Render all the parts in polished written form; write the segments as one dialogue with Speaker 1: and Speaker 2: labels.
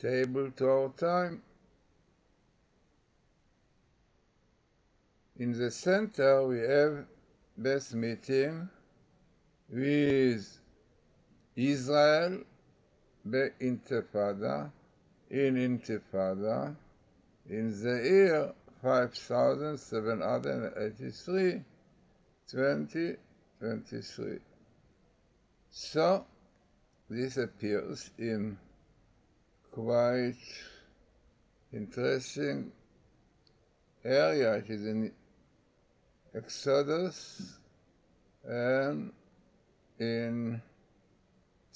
Speaker 1: table to our time. In the center we have best meeting with Israel Intifada, in the year 5783, 2023. So this appears in quite interesting area. It is in Exodus and in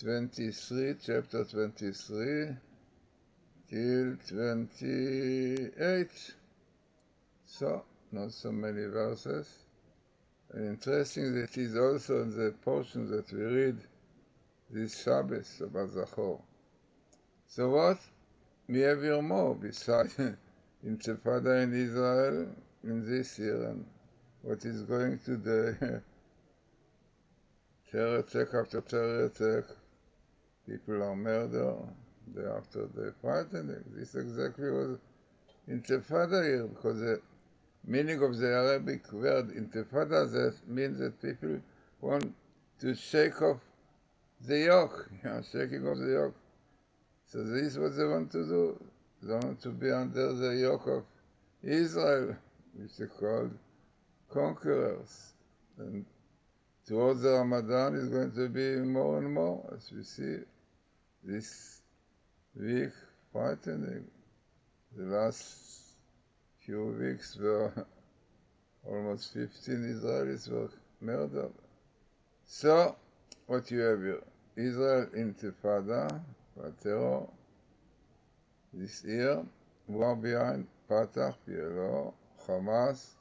Speaker 1: 23, chapter 23 till 28. So, not so many verses. And interesting that it is also in the portion that we read this Shabbos, Shabbat Zachor. So what we have here more besides Intifada in Israel in this year, and what is going to the terror attack after terror attack? People are murdered, after the fighting. This exactly was Intifada here, because the meaning of the Arabic word Intifada, that means that people want to shake off the yoke, shaking off the yoke. So this is what they want to do. They want to be under the yoke of Israel, which they called conquerors. And towards the Ramadan is going to be more and more, as we see this week fighting. The last few weeks were almost 15 Israelis were murdered. So, what you have here? Israel Intifada, terror, this year, war behind Fatah, PLO, Hamas,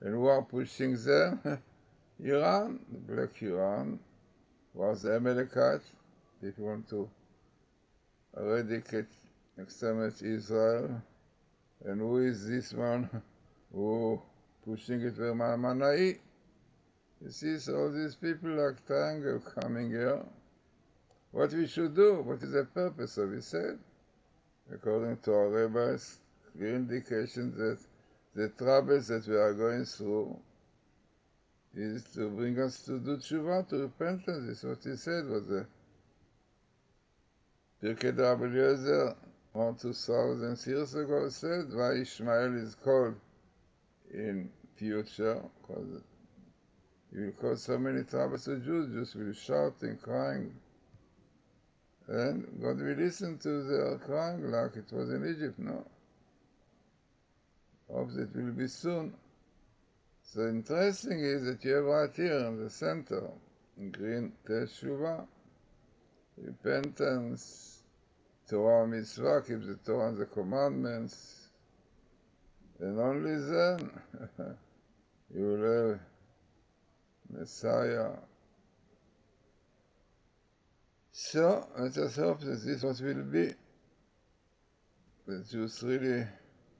Speaker 1: and who are pushing them? Iran, the Black Iran, was the Amalekites. People want to eradicate, exterminate Israel. And who is this one who pushing it? Manai. You see, so all these people like triangle coming here. What we should do? What is the purpose of it? Said, according to our rabbis, clear indication that the troubles that we are going through is to bring us to do tshuva, to repentance. This is what he said, was the Pirkei Rabbi Eliezer, 2,000 years ago, said why Ishmael is called in future, because he will cause so many troubles to Jews. Jews will be shouting, crying, and God will listen to their crying like it was in Egypt. No, hope it will be soon. So interesting is that you have right here in the center, in green, Teshuvah, repentance, Torah mitzvah, keep the Torah and the commandments, and only then you will have Messiah. So let us hope that this is what will be. The Jews really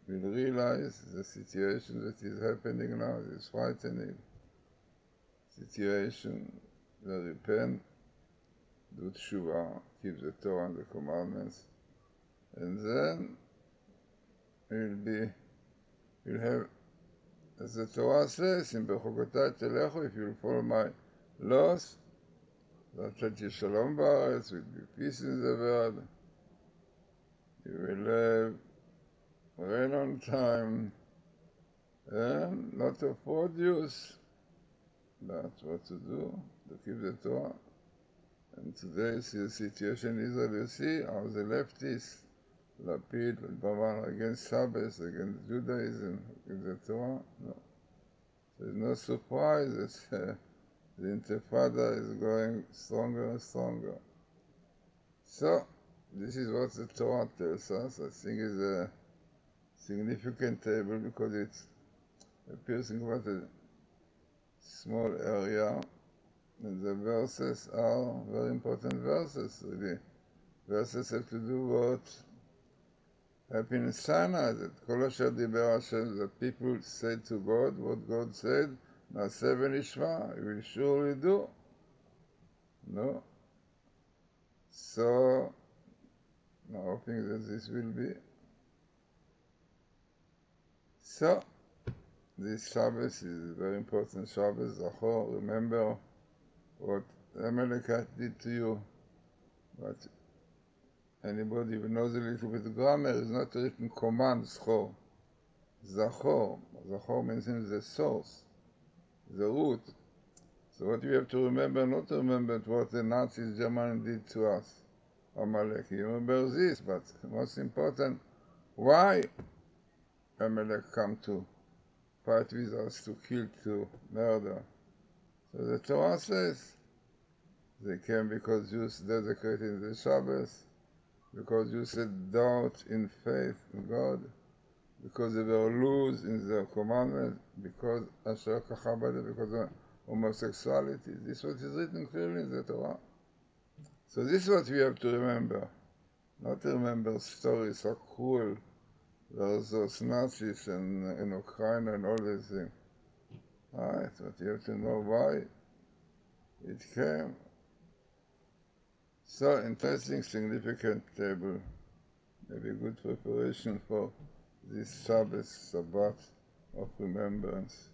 Speaker 1: will realize the situation that is happening now, this frightening situation. They repent, do tshuva, keep the Torah and the commandments, and then we'll have, as the Torah says, in Bechokotai Telechu, if you'll follow my laws, that let you shalom ba'aretz, will be peace in the world, you will have rain on time, and lot of produce. That's what to do, to keep the Torah. And today, you see the situation in Israel, you see how the leftists, Lapid, Bavan, against Shabbos, against Judaism, against the Torah. No. There's no surprise that the Intifada is going stronger and stronger. So, this is what the Torah tells us. I think it's a significant table because it appears in quite a small area, and the verses are very important verses, really. Verses have to do what happened in Sinai, that Kol Asher Diber Hashem, that people said to God what God said, Naaseh v'nishma, He will surely do. No? So, I'm hoping that this will be. So, this Shabbos is a very important Shabbos. Zachor, remember what Amalekite did to you. But anybody who knows a little bit of grammar is not a written command, Zachor. Zachor. Zachor means the source, the root. So what we have to remember, not to remember what the Nazis, Germany did to us, Amalek. You remember this, but most important, why Amalek come to fight with us, to kill, to murder. So the Torah says they came because Jews desecrated the Shabbos, because Jews had doubt in faith in God, because they were loose in their commandment, because Asher Kachabada, because of homosexuality. This is what is written clearly in the Torah. So this is what we have to remember, not to remember stories so cruel. There's those Nazis in Ukraine and all these things. Alright, but you have to know why it came. So interesting, significant table. Maybe good preparation for this Shabbos, Sabbath of remembrance.